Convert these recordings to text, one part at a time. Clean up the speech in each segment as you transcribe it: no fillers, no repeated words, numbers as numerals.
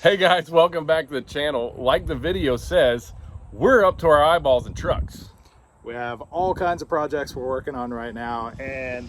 Hey guys, welcome back to the channel. Like the video says, we're up to our eyeballs in trucks. We have all kinds of projects we're working on right now, and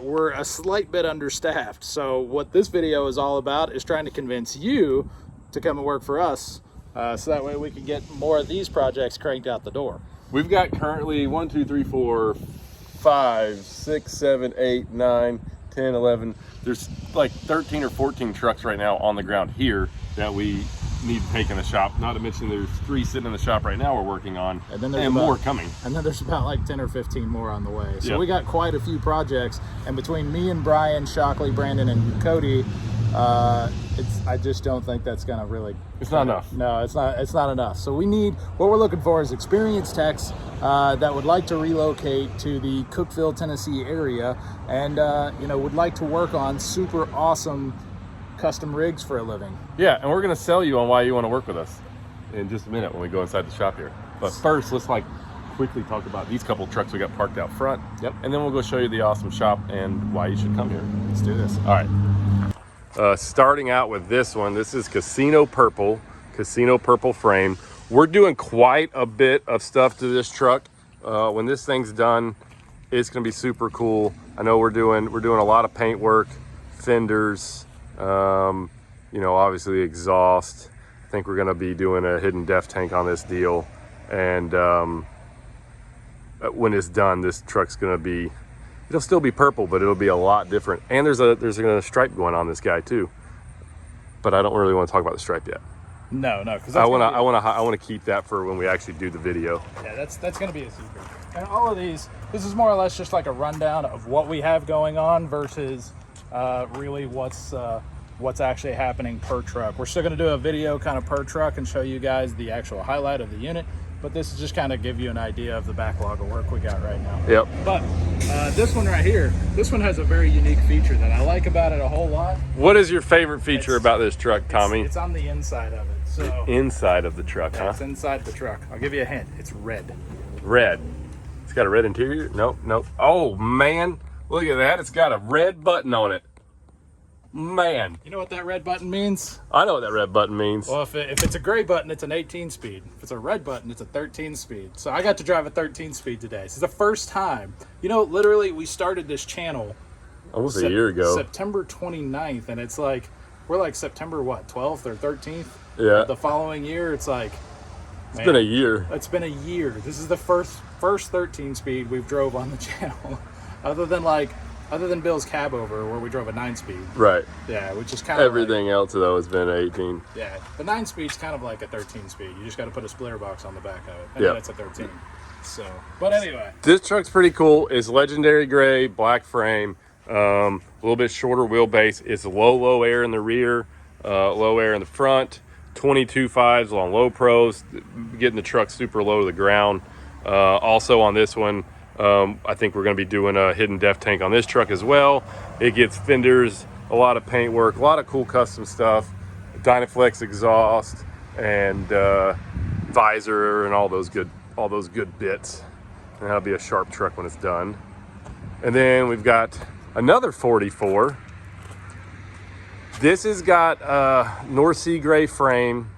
we're a slight bit understaffed. So what this video is all about is trying to convince you to come and work for us, so that way we can get more of these projects cranked out the door. We've got currently 1, 2, 3, 4, 5, 6, 7, 8, 9, 10, 11. There's like 13 or 14 trucks right now on the ground here that we need to take in the shop. Not to mention there's 3 sitting in the shop right now we're working on, and then there's more coming. And then there's about like 10 or 15 more on the way. So yep. We got quite a few projects, and between me and Brian, Shockley, Brandon, and Cody, I just don't think that's gonna really. It's not enough. No, it's not enough. So what we're looking for is experienced techs that would like to relocate to the Cookeville, Tennessee area, and would like to work on super awesome custom rigs for a living. Yeah, and we're gonna sell you on why you want to work with us in just a minute when we go inside the shop here. But first, let's quickly talk about these couple trucks we got parked out front. Yep. And then we'll go show you the awesome shop and why you should come here. Let's do this. All right. Starting out with this one, this is Casino Purple frame. We're doing quite a bit of stuff to this truck. When this thing's done, it's gonna be super cool. I know we're doing a lot of paint work, fenders, obviously exhaust. I think we're gonna be doing a hidden def tank on this deal, and when it's done, this truck's gonna be, it'll still be purple, but it'll be a lot different. And there's a stripe going on this guy too, but I don't really want to talk about the stripe yet. No, because I want to keep that for when we actually do the video. Yeah, that's gonna be a secret. And all of this is more or less just like a rundown of what we have going on versus really what's actually happening per truck. We're still gonna do a video kind of per truck and show you guys the actual highlight of the unit, but this is just kind of give you an idea of the backlog of work we got right now. Yep. But this one right here, this one has a very unique feature that I like about it a whole lot. What is your favorite feature about this truck, Tommy? It's on the inside of it. So the inside of the truck, huh? It's inside the truck. I'll give you a hint. It's red. Red. It's got a red interior? Nope. Oh man, look at that. It's got a red button on it. Man. You know what that red button means? I know what that red button means. Well, if it's a gray button, it's an 18 speed. If it's a red button, it's a 13 speed. So I got to drive a 13 speed today. This is the first time. Literally, we started this channel almost a year ago. September 29th, and it's like, we're like September, 12th or 13th? Yeah. The following year, it's like, it's been a year. It's been a year. This is the first 13 speed we've drove on the channel. Other than Bill's cab over where we drove a 9-speed. Right. Yeah, which is kind of everything else though has been 18. Yeah, the 9-speed's kind of like a 13-speed. You just got to put a splitter box on the back of it, and then it's a 13. So, but anyway, this truck's pretty cool. It's legendary gray, black frame, a little bit shorter wheelbase. It's low air in the rear, low air in the front. 22.5s on low pros, getting the truck super low to the ground. Also on this one, I think we're going to be doing a hidden def tank on this truck as well. It gets fenders, a lot of paint work, a lot of cool custom stuff, Dynaflex exhaust, and visor, and all those good bits. And that'll be a sharp truck when it's done. And then we've got another 44. This has got North Sea gray frame,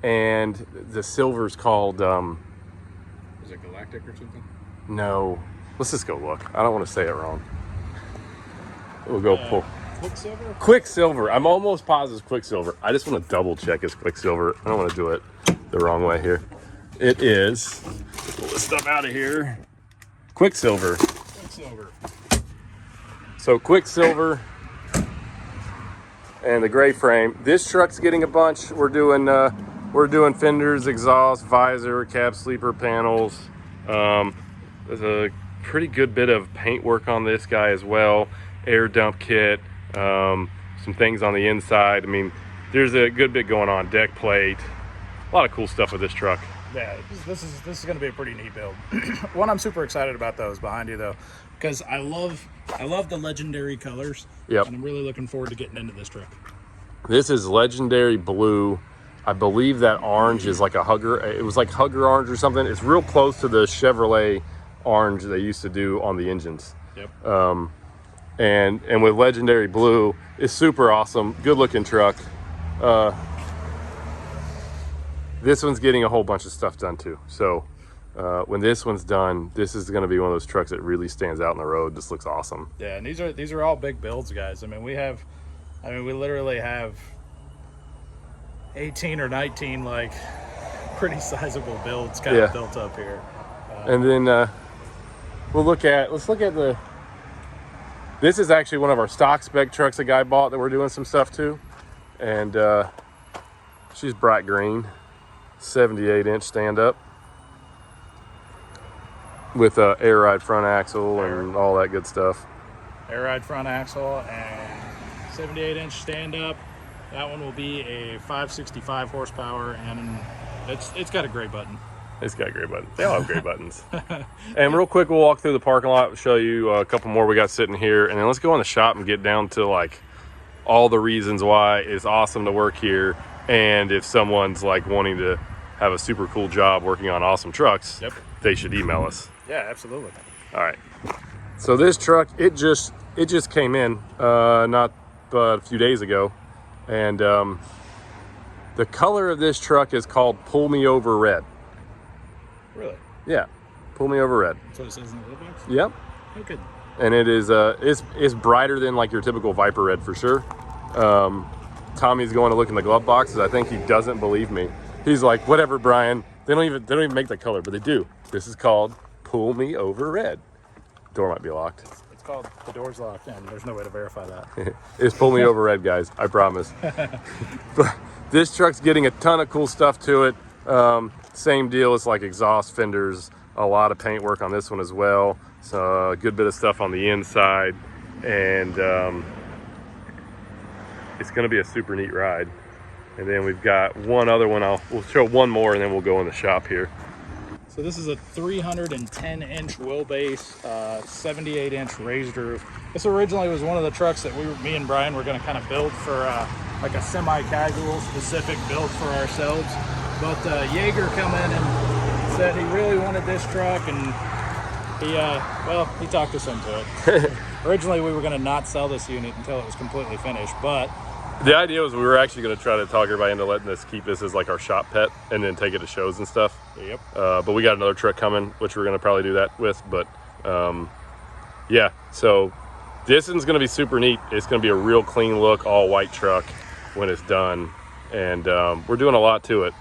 and the silver's called is it Galactic or something? No, let's just go look. I don't want to say it wrong. We'll go pull. Quicksilver? Quicksilver. I'm almost positive it's Quicksilver. I just want to double check it's Quicksilver. I don't want to do it the wrong way here. It is. Pull this stuff out of here. Quicksilver. So Quicksilver and the gray frame. This truck's getting a bunch. We're doing fenders, exhaust, visor, cab sleeper panels. There's a pretty good bit of paint work on this guy as well. Air dump kit, some things on the inside. I mean, there's a good bit going on. Deck plate, a lot of cool stuff with this truck. Yeah, this is going to be a pretty neat build. One I'm super excited about those behind you though, because I love the legendary colors. Yep. And I'm really looking forward to getting into this truck. This is legendary blue. I believe that orange is like a hugger. It was like hugger orange or something. It's real close to the Chevrolet orange they used to do on the engines. Yep. And with legendary blue, it's super awesome. Good looking truck. this one's getting a whole bunch of stuff done too. So when this one's done, this is going to be one of those trucks that really stands out on the road. This looks awesome. Yeah, and these are all big builds, guys. I mean, we literally have 18 or 19 like pretty sizable builds kind of built up here. And then let's look at this is actually one of our stock spec trucks a guy bought that we're doing some stuff to. And she's bright green, 78-inch stand-up with a air ride front axle and all that good stuff. Air ride front axle and 78-inch stand-up. That one will be a 565 horsepower, and it's got a gray button. It's got gray buttons. They all have gray buttons. And real quick, we'll walk through the parking lot, show you a couple more we got sitting here, and then let's go in the shop and get down to like all the reasons why it's awesome to work here, and if someone's like wanting to have a super cool job working on awesome trucks, they should email us. Yeah, absolutely. All right. So this truck, it just came in not but a few days ago, and the color of this truck is called Pull Me Over Red. Really? Yeah, Pull Me Over Red. That's what it says in the glove box? Yep. Okay. And it is it's brighter than like your typical Viper Red for sure. Tommy's going to look in the glove boxes. I think he doesn't believe me. He's like, whatever, Brian. They don't even make that color, but they do. This is called Pull Me Over Red. Door might be locked. It's called the door's locked, and there's no way to verify that. It's Pull Me Over Red, guys. I promise. But this truck's getting a ton of cool stuff to it. Same deal. It's like exhaust fenders, a lot of paint work on this one as well. So a good bit of stuff on the inside, and it's going to be a super neat ride. And then we've got one other one. We'll show one more, and then we'll go in the shop here. So this is a 310-inch wheelbase, 78-inch raised roof. This originally was one of the trucks that me and Brian were going to kind of build for like a semi-casual specific build for ourselves. But Jaeger come in and said he really wanted this truck, and he talked us into it. Originally, we were going to not sell this unit until it was completely finished, but the idea was we were actually going to try to talk everybody into letting us keep this as like our shop pet and then take it to shows and stuff. Yep. But we got another truck coming, which we're going to probably do that with. But yeah, so this one's going to be super neat. It's going to be a real clean look, all white truck when it's done. And we're doing a lot to it.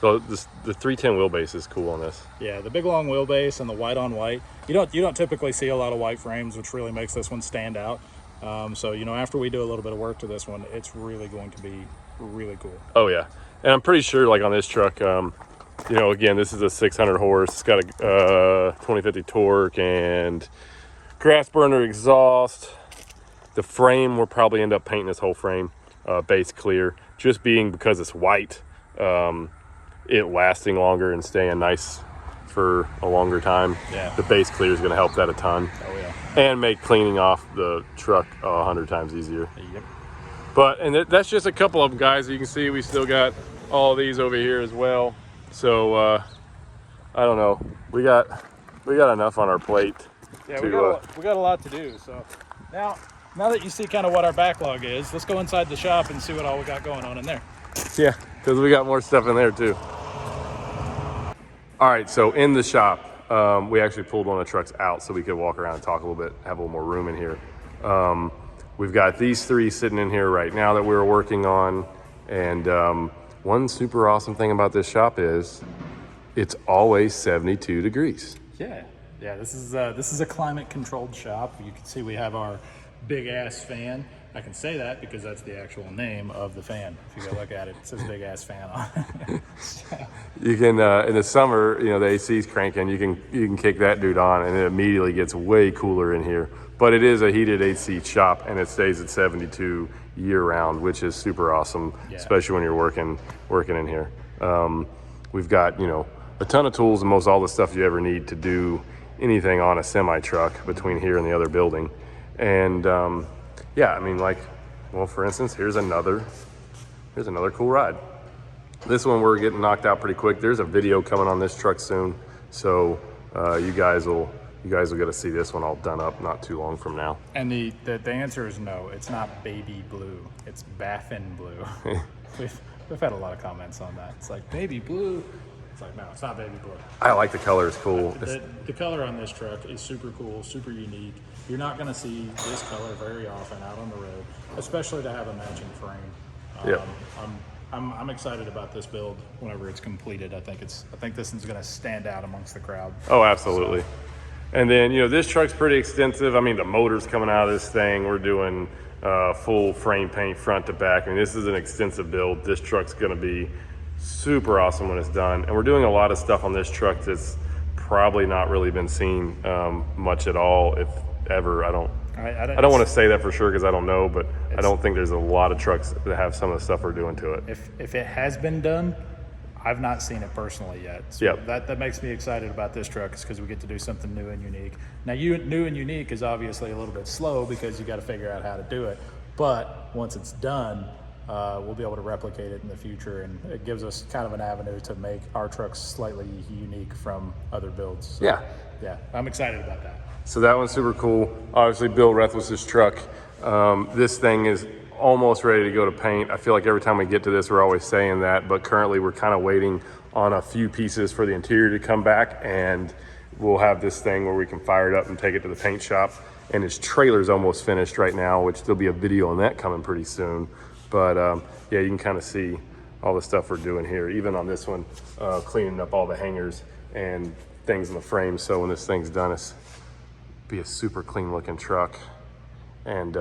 So the 310 wheelbase is cool on this. Yeah, the big long wheelbase and the white on white. You don't typically see a lot of white frames, which really makes this one stand out. So, after we do a little bit of work to this one, it's really going to be really cool. Oh, yeah. And I'm pretty sure, like, on this truck, again, this is a 600 horse. It's got a 2050 torque and grass burner exhaust. The frame, we'll probably end up painting this whole frame base clear, just being because it's white, it lasting longer and staying nice for a longer time. Yeah. The base clear is going to help that a ton. Oh, yeah. And make cleaning off the truck 100 times easier. Yep. But, and that's just a couple of them, guys. You can see we still got all of these over here as well. So, I don't know. We got enough on our plate. Yeah, we got a lot to do. So now that you see kind of what our backlog is, let's go inside the shop and see what all we got going on in there. Yeah, because we got more stuff in there too. All right, so in the shop, we actually pulled one of the trucks out so we could walk around and talk a little bit, have a little more room in here. We've got these three sitting in here right now that we're working on. And one super awesome thing about this shop is it's always 72 degrees. Yeah, this is a climate controlled shop. You can see we have our big ass fan. I can say that because that's the actual name of the fan. If you go look at it, it says big ass fan on it. You can in the summer, the AC's cranking. You can kick that dude on, and it immediately gets way cooler in here. But it is a heated AC shop, and it stays at 72 year round, which is super awesome, especially when you're working in here. We've got a ton of tools and most all the stuff you ever need to do anything on a semi truck between here and the other building. And for instance, here's another cool ride. This one we're getting knocked out pretty quick. There's a video coming on this truck soon, so you guys will get to see this one all done up not too long from now. And the answer is no. It's not baby blue. It's Baffin blue. we've had a lot of comments on that. It's like baby blue. It's like, no, it's not baby blue. I like the color. It's cool. The color on this truck is super cool, super unique. You're not going to see this color very often out on the road, especially to have a matching frame. Yep. I'm excited about this build whenever it's completed. I think this one's going to stand out amongst the crowd. Oh, absolutely. And then, you know, this truck's pretty extensive. I mean, the motor's coming out of this thing. We're doing full frame paint front to back. I mean, this is an extensive build. This truck's going to be super awesome when it's done. And we're doing a lot of stuff on this truck that's probably not really been seen much at all, if ever. I don't want to say that for sure because I don't know, but I don't think there's a lot of trucks that have some of the stuff we're doing to it. If it has been done, I've not seen it personally yet. So yep. that makes me excited about this truck is because we get to do something new and unique. Now, new and unique is obviously a little bit slow because you got to figure out how to do it. But once it's done, we'll be able to replicate it in the future, and it gives us kind of an avenue to make our trucks slightly unique from other builds. So, yeah, I'm excited about that. So that one's super cool. Obviously, Bill Rethless's truck. This thing is almost ready to go to paint. I feel like every time we get to this, we're always saying that, but currently we're kind of waiting on a few pieces for the interior to come back, and we'll have this thing where we can fire it up and take it to the paint shop. And his trailer's almost finished right now, which there'll be a video on that coming pretty soon. But yeah, you can kind of see all the stuff we're doing here, even on this one, cleaning up all the hangers and things in the frame. So when this thing's done, it's be a super clean looking truck. And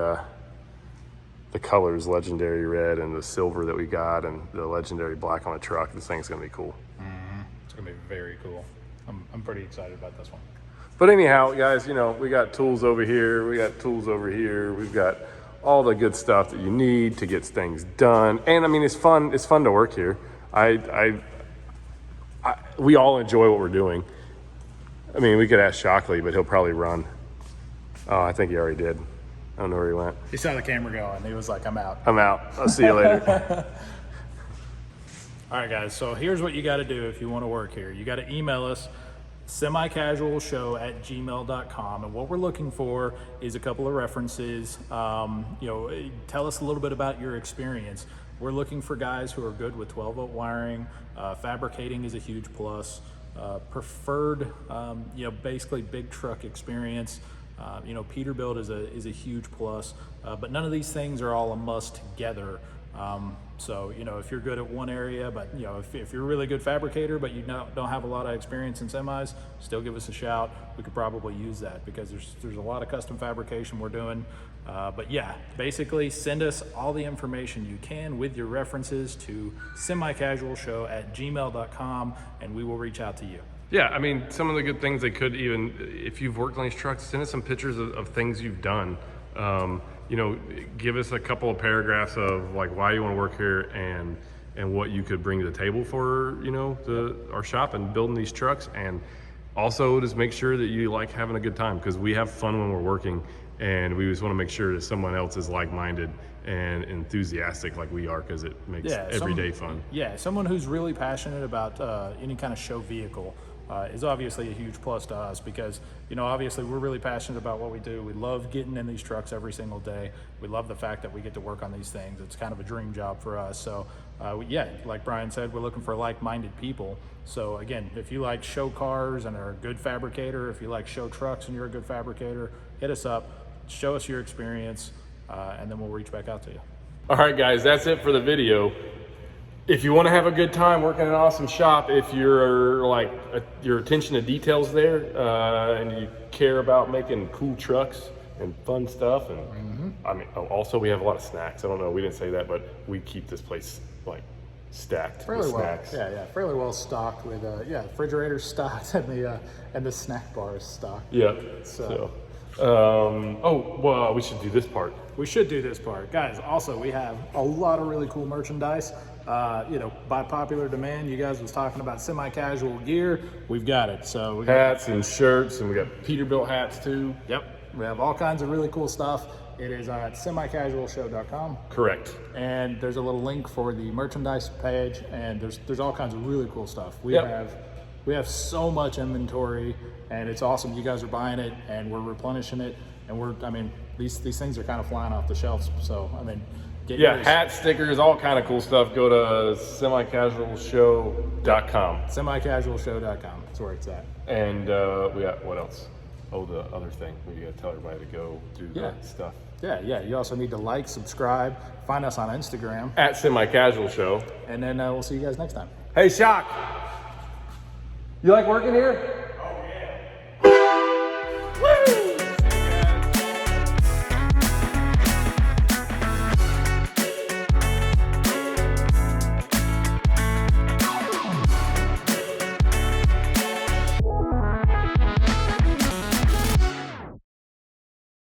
the color is legendary red, and the silver that we got, and the legendary black on the truck. This thing's gonna be cool. It's gonna be very cool. I'm pretty excited about this one. But anyhow, guys, you know, we got tools over here, we got tools over here, we've got all the good stuff that you need to get things done. And I mean, it's fun to work here. We all enjoy what we're doing. I mean, we could ask Shockley, but he'll probably run. Oh, I think he already did. I don't know where he went. He saw the camera going. He was like, I'm out. I'm out. I'll see you later. All right, guys. So here's what you got to do if you want to work here. You got to email us, semicasualshow@gmail.com. And what we're looking for is a couple of references. Tell us a little bit about your experience. We're looking for guys who are good with 12-volt wiring. Fabricating is a huge plus. Preferred, basically big truck experience. Peterbilt is a huge plus, but none of these things are all a must together. So if you're good at one area, but if you're a really good fabricator, but you don't have a lot of experience in semis, still give us a shout. We could probably use that because there's a lot of custom fabrication we're doing. But yeah, basically send us all the information you can with your references to semicasualshow@gmail.com, and we will reach out to you. Yeah, I mean, some of the good things they could even, if you've worked on these trucks, send us some pictures of things you've done. Give us a couple of paragraphs of like why you want to work here and what you could bring to the table for, our shop and building these trucks. And also just make sure that you like having a good time, because we have fun when we're working, and we just want to make sure that someone else is like-minded and enthusiastic like we are, because it makes every day fun. Yeah, someone who's really passionate about any kind of show vehicle is obviously a huge plus to us, because obviously we're really passionate about what we do. We love getting in these trucks every single day. We love the fact that we get to work on these things. It's kind of a dream job for us. So like Brian said, we're looking for like-minded people. So again, if you like show cars and are a good fabricator, if you like show trucks and you're a good fabricator, hit us up, show us your experience, and then we'll reach back out to you. All right, guys, that's it for the video. If you want to have a good time working in an awesome shop, if you're like your attention to details there, and you care about making cool trucks and fun stuff, and I mean, also we have a lot of snacks. I don't know, we didn't say that, but we keep this place like stacked with snacks. Fairly well stocked with refrigerators stocked and the snack bars stocked. Yeah. So we should do this part. We should do this part, guys. Also, we have a lot of really cool merchandise. By popular demand, you guys was talking about semi-casual gear. We've got it. So we got hats and shirts, and we got Peterbilt hats too. Yep, we have all kinds of really cool stuff. It is at semicasualshow.com. Correct. And there's a little link for the merchandise page, and there's all kinds of really cool stuff. We have so much inventory, and it's awesome. You guys are buying it, and we're replenishing it, and these things are kind of flying off the shelves. So Get Yeah, yours. hats, stickers, all kind of cool stuff. Go to semicasualshow.com. Semicasualshow.com. That's where it's at. And we got, what else? Oh, the other thing. We got to tell everybody to go do Yeah. that stuff. Yeah. You also need to like, subscribe, find us on Instagram, At Semi-Casual Show. and then we'll see you guys next time. Hey, Shock. You like working here?